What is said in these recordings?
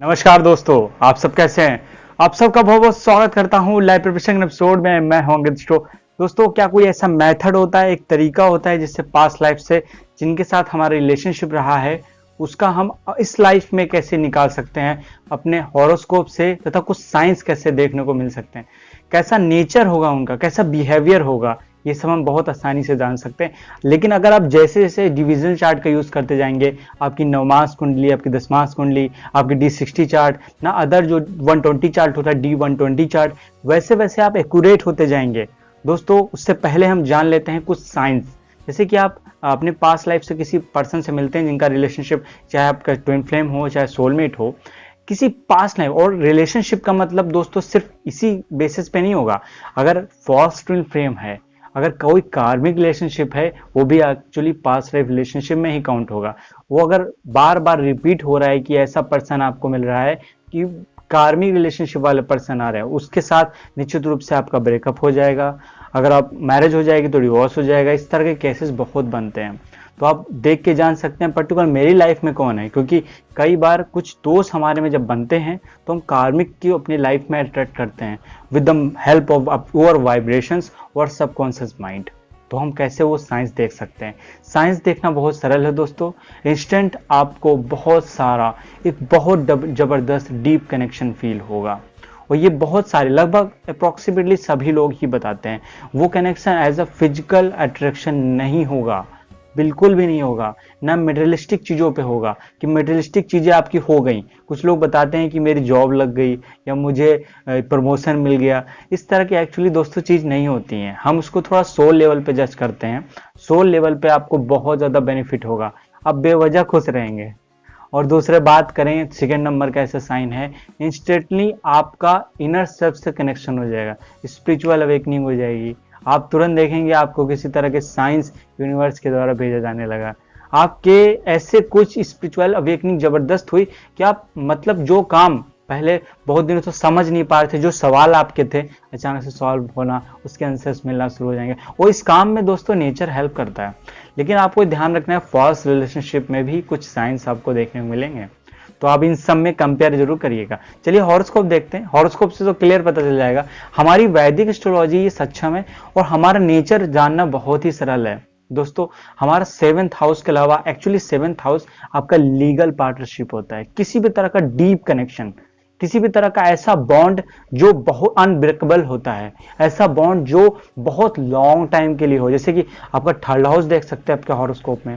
नमस्कार दोस्तों, आप सब कैसे हैं। आप सबका बहुत बहुत स्वागत करता हूं लाइव प्रिपरेशन एपिसोड में। मैं हूं अंकित स्टो। दोस्तों, क्या कोई ऐसा मेथड होता है, एक तरीका होता है जिससे पास्ट लाइफ से जिनके साथ हमारा रिलेशनशिप रहा है उसका हम इस लाइफ में कैसे निकाल सकते हैं, अपने हॉरोस्कोप से, तथा कुछ साइंस कैसे देखने को मिल सकते हैं, कैसा नेचर होगा उनका, कैसा बिहेवियर होगा, ये सब हम बहुत आसानी से जान सकते हैं। लेकिन अगर आप जैसे जैसे डिविजन चार्ट का यूज करते जाएंगे, आपकी नवमास कुंडली, आपकी दसमास कुंडली, आपकी D60 चार्ट ना, अदर जो 120 चार्ट होता है D120 चार्ट, वैसे वैसे आप एक्यूरेट होते जाएंगे। दोस्तों, उससे पहले हम जान लेते हैं कुछ साइंस। जैसे कि आप अपने पास्ट लाइफ से किसी पर्सन से मिलते हैं जिनका रिलेशनशिप, चाहे आपका ट्विन फ्लेम हो चाहे सोलमेट हो, किसी पास्ट लाइफ। और रिलेशनशिप का मतलब दोस्तों सिर्फ इसी बेसिस पे नहीं होगा। अगर फॉल्स ट्विन फ्लेम है, अगर कोई कार्मिक रिलेशनशिप है, वो भी एक्चुअली पास्ट लाइफ रिलेशनशिप में ही काउंट होगा। वो अगर बार बार रिपीट हो रहा है कि ऐसा पर्सन आपको मिल रहा है कि कार्मिक रिलेशनशिप वाले पर्सन आ रहे हैं, उसके साथ निश्चित रूप से आपका ब्रेकअप हो जाएगा। अगर आप मैरिज हो जाएगी तो डिवोर्स हो जाएगा। इस तरह के केसेस बहुत बनते हैं। तो आप देख के जान सकते हैं पर्टिकुलर मेरी लाइफ में कौन है, क्योंकि कई बार कुछ दोस्त हमारे में जब बनते हैं तो हम कार्मिक की अपनी लाइफ में अट्रैक्ट करते हैं with the help of our vibrations और सबकॉन्शियस माइंड। तो हम कैसे वो साइंस देख सकते हैं। साइंस देखना बहुत सरल है दोस्तों। इंस्टेंट आपको बहुत सारा, एक बहुत जबरदस्त डीप कनेक्शन फील होगा, और ये बहुत सारे, लगभग अप्रोक्सीमेटली सभी लोग ही बताते हैं। वो connection as a physical attraction नहीं होगा, बिल्कुल भी नहीं होगा। ना मटेरियलिस्टिक चीजों पे होगा कि मटेरियलिस्टिक चीजें आपकी हो गई। कुछ लोग बताते हैं कि मेरी जॉब लग गई या मुझे प्रमोशन मिल गया। इस तरह की एक्चुअली दोस्तों चीज नहीं होती हैं। हम उसको थोड़ा सोल लेवल पे जज करते हैं। सोल लेवल पे आपको बहुत ज्यादा बेनिफिट होगा, आप बेवजह खुश रहेंगे। और दूसरे बात करें, सेकेंड नंबर का ऐसा साइन है, इंस्टेंटली आपका इनर सेल्फ से कनेक्शन हो जाएगा, स्पिरिचुअल अवेकनिंग हो जाएगी। आप तुरंत देखेंगे आपको किसी तरह के साइंस यूनिवर्स के द्वारा भेजा जाने लगा। आपके ऐसे कुछ स्पिरिचुअल अवेकनिंग जबरदस्त हुई कि आप, मतलब जो काम पहले बहुत दिनों से समझ नहीं पा रहे थे, जो सवाल आपके थे, अचानक से सॉल्व होना, उसके आंसर्स मिलना शुरू हो जाएंगे। और इस काम में दोस्तों नेचर हेल्प करता है। लेकिन आपको ध्यान रखना है, फॉल्स रिलेशनशिप में भी कुछ साइंस आपको देखने को मिलेंगे। तो आप इन सब में कंपेयर जरूर करिएगा। चलिए हॉरोस्कोप देखते हैं। हॉरोस्कोप से तो क्लियर पता चल जाएगा हमारी वैदिक एस्ट्रोलॉजी ये सक्षम है, और हमारा नेचर जानना बहुत ही सरल है दोस्तों। हमारा 7th हाउस के अलावा एक्चुअली 7th हाउस आपका लीगल पार्टनरशिप होता है, किसी भी तरह का डीप कनेक्शन, किसी भी तरह का ऐसा बॉन्ड जो बहुत अनब्रेकेबल होता है, ऐसा बॉन्ड जो बहुत लॉन्ग टाइम के लिए हो। जैसे कि आपका थर्ड हाउस देख सकते हैं आपके हॉरोस्कोप में।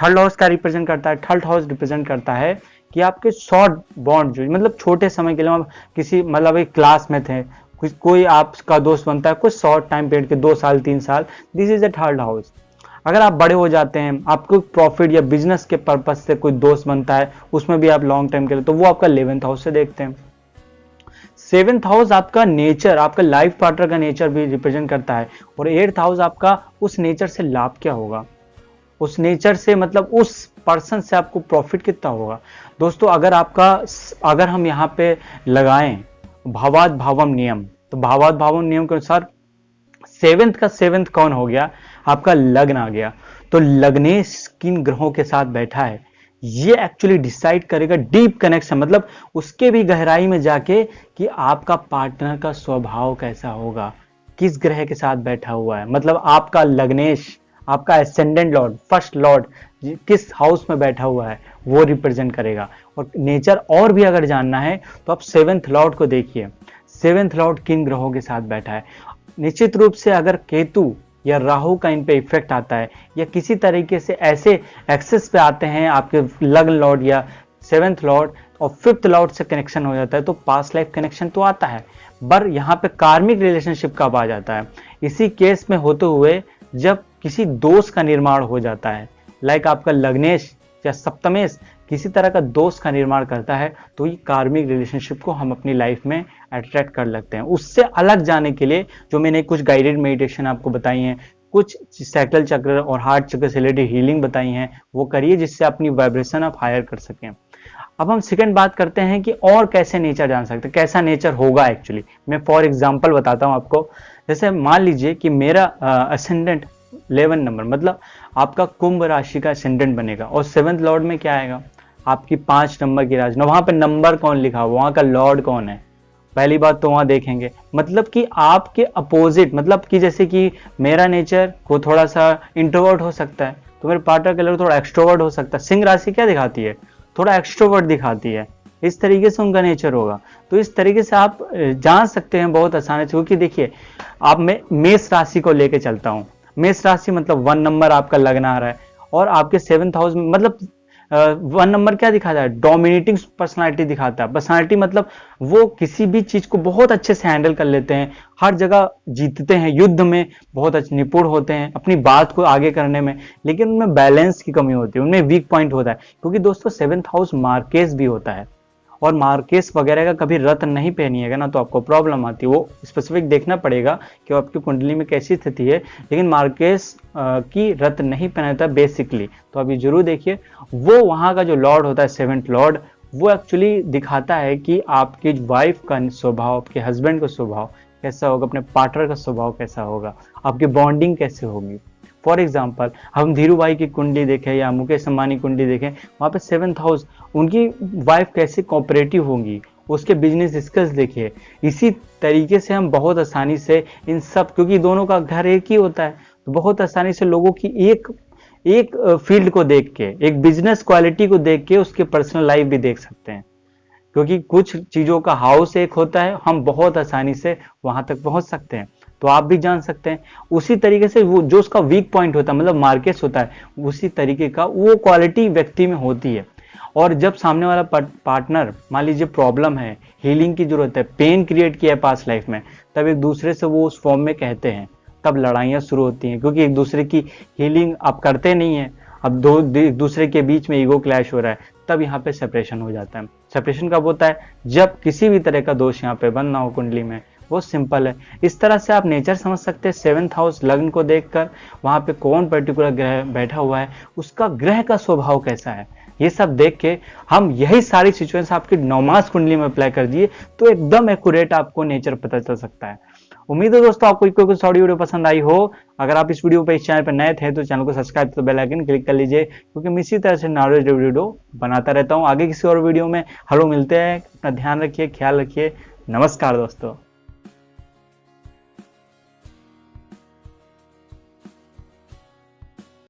थर्ड हाउस का रिप्रेजेंट करता है, थर्ड हाउस रिप्रेजेंट करता है कि आपके शॉर्ट बॉन्ड, जो मतलब छोटे समय के लिए, आप किसी, मतलब एक क्लास में थे, कोई आपका दोस्त बनता है कुछ शॉर्ट टाइम पीरियड के, 2 साल 3 साल, this is a third house. अगर आप बड़े हो जाते हैं, आपको प्रॉफिट या बिजनेस के पर्पज से कोई दोस्त बनता है, उसमें भी आप लॉन्ग टाइम के लिए, तो वो आपका 11th हाउस से देखते हैं। 7th हाउस आपका नेचर, आपका लाइफ पार्टनर का नेचर भी रिप्रेजेंट करता है। और 8th हाउस आपका उस नेचर से लाभ क्या होगा, उस नेचर से, मतलब उस पर्सन से आपको प्रॉफिट कितना होगा। दोस्तों, अगर हम यहाँ पे लगाएं भावाद भावम नियम, तो भावाद भावम नियम के अनुसार 7th का 7th कौन हो गया, आपका लग्न आ गया। तो लग्नेश किन ग्रहों के साथ बैठा है, ये एक्चुअली डिसाइड करेगा डीप कनेक्शन, मतलब उसके भी गहराई में जाके कि आपका पार्टनर का स्वभाव कैसा होगा, किस ग्रह के साथ बैठा हुआ है। मतलब आपका लग्नेश, आपका एसेंडेंट लॉर्ड, फर्स्ट लॉर्ड किस हाउस में बैठा हुआ है, वो रिप्रेजेंट करेगा। और नेचर और भी अगर जानना है तो आप 7th लॉर्ड को देखिए, 7th लॉर्ड किन ग्रहों के साथ बैठा है। निश्चित रूप से अगर केतु या राहु का इन पे इफेक्ट आता है, या किसी तरीके से ऐसे एक्सेस पे आते हैं आपके लग्न लॉर्ड या 7th लॉर्ड, और 5th लॉर्ड से कनेक्शन हो जाता है, तो पास्ट लाइफ कनेक्शन तो आता है, पर यहाँ पे कार्मिक रिलेशनशिप कब आ जाता है, इसी केस में होते हुए जब किसी दोष का निर्माण हो जाता है, लाइक आपका लग्नेश या सप्तमेश किसी तरह का दोष का निर्माण करता है, तो ये कार्मिक रिलेशनशिप को हम अपनी लाइफ में अट्रैक्ट कर लगते हैं। उससे अलग जाने के लिए जो मैंने कुछ गाइडेड मेडिटेशन आपको बताई हैं, कुछ सैक्रल चक्र और हार्ट चक्र से रिलेटेड हीलिंग बताई हैं, वो करिए, जिससे अपनी वाइब्रेशन आप हायर कर सकें। अब हम सेकंड बात करते हैं कि और कैसे नेचर जान सकते हैं, कैसा नेचर होगा। एक्चुअली मैं फॉर एग्जांपल बताता हूं आपको। जैसे मान लीजिए कि मेरा असेंडेंट 11 नंबर, मतलब आपका कुंभ राशि का असेंडेंट बनेगा, और 7th लॉर्ड में क्या आएगा, आपकी 5 नंबर की राशि, वहां पे नंबर कौन लिखा हुआ, वहां का लॉर्ड कौन है, पहली बात तो वहां देखेंगे। मतलब कि आपके अपोजिट, मतलब कि जैसे कि मेरा नेचर को थोड़ा सा इंट्रोवर्ट हो सकता है, तो मेरे पार्टनर का लेवल थोड़ा एक्सट्रोवर्ट हो सकता है। सिंह राशि क्या दिखाती है, थोड़ा एक्सट्रोवर्ट दिखाती है, इस तरीके से उनका नेचर होगा। तो इस तरीके से आप जान सकते हैं बहुत आसानी से, क्योंकि देखिए आप मैं मेष राशि को लेके चलता हूं। मेष राशि मतलब 1 नंबर आपका लगना आ रहा है, और आपके 7th हाउस में मतलब 1 नंबर क्या दिखाता है, डोमिनेटिंग पर्सनालिटी दिखाता है। पर्सनालिटी मतलब वो किसी भी चीज को बहुत अच्छे से हैंडल कर लेते हैं, हर जगह जीतते हैं, युद्ध में बहुत अच्छे निपुण होते हैं अपनी बात को आगे करने में, लेकिन उनमें बैलेंस की कमी होती है, उनमें वीक पॉइंट होता है। क्योंकि दोस्तों 7th हाउस मार्केस भी होता है, और मार्केस वगैरह का कभी रत्न नहीं पहनिएगा ना तो आपको प्रॉब्लम आती है। वो स्पेसिफिक देखना पड़ेगा कि वो आपकी कुंडली में कैसी स्थिति है, लेकिन मार्केस की रत्न नहीं पहनाता बेसिकली। तो अभी जरूर देखिए, वो वहां का जो लॉर्ड होता है 7th लॉर्ड, वो एक्चुअली दिखाता है कि आपकी वाइफ का स्वभाव, आपके हस्बैंड का स्वभाव कैसा होगा, अपने पार्टनर का स्वभाव कैसा होगा, आपकी बॉन्डिंग कैसे होगी। फॉर एग्जाम्पल हम धीरू भाई की कुंडली देखें या मुकेश अंबानी कुंडली देखें, वहां पे 7th हाउस, उनकी वाइफ कैसे कोऑपरेटिव होंगी, उसके बिजनेस स्किल्स देखिए। इसी तरीके से हम बहुत आसानी से इन सब, क्योंकि दोनों का घर एक ही होता है, तो बहुत आसानी से लोगों की एक एक फील्ड को देख के, एक बिजनेस क्वालिटी को देख के उसके पर्सनल लाइफ भी देख सकते हैं। क्योंकि कुछ चीजों का हाउस एक होता है, हम बहुत आसानी से वहां तक पहुंच सकते हैं, तो आप भी जान सकते हैं। उसी तरीके से वो जो उसका वीक पॉइंट होता है, मतलब मार्केट्स होता है, उसी तरीके का वो क्वालिटी व्यक्ति में होती है। और जब सामने वाला पार्टनर मान लीजिए प्रॉब्लम है, हीलिंग की जरूरत है, पेन क्रिएट किया है पास्ट लाइफ में, तब एक दूसरे से वो उस फॉर्म में कहते हैं, तब लड़ाइयां शुरू होती हैं, क्योंकि एक दूसरे की हीलिंग आप करते नहीं है। अब एक दूसरे के बीच में ईगो क्लैश हो रहा है, तब यहाँ पे सेपरेशन हो जाता है। सेपरेशन कब होता है, जब किसी भी तरह का दोष यहाँ पे बंद ना हो कुंडली में। वो सिंपल है। इस तरह से आप नेचर समझ सकते हैं 7th हाउस लग्न को देखकर, वहां पे कौन पर्टिकुलर ग्रह बैठा हुआ है, उसका ग्रह का स्वभाव कैसा है, ये सब देख के हम यही सारी सिचुएशन आपकी नवमास कुंडली में अप्लाई कर दिए तो एकदम एक्यूरेट आपको नेचर पता चल सकता है। उम्मीद है दोस्तों आपको कोई कुछ ऑडियो वीडियो पसंद आई हो। अगर आप इस वीडियो पे, इस चैनल पर नए थे तो चैनल को सब्सक्राइब तो बेल आइकन क्लिक कर लीजिए, क्योंकि मैं इसी तरह से नॉलेज वीडियो बनाता रहता हूँ। आगे किसी और वीडियो में हलो मिलते हैं। अपना ध्यान रखिए, ख्याल रखिए। नमस्कार दोस्तों।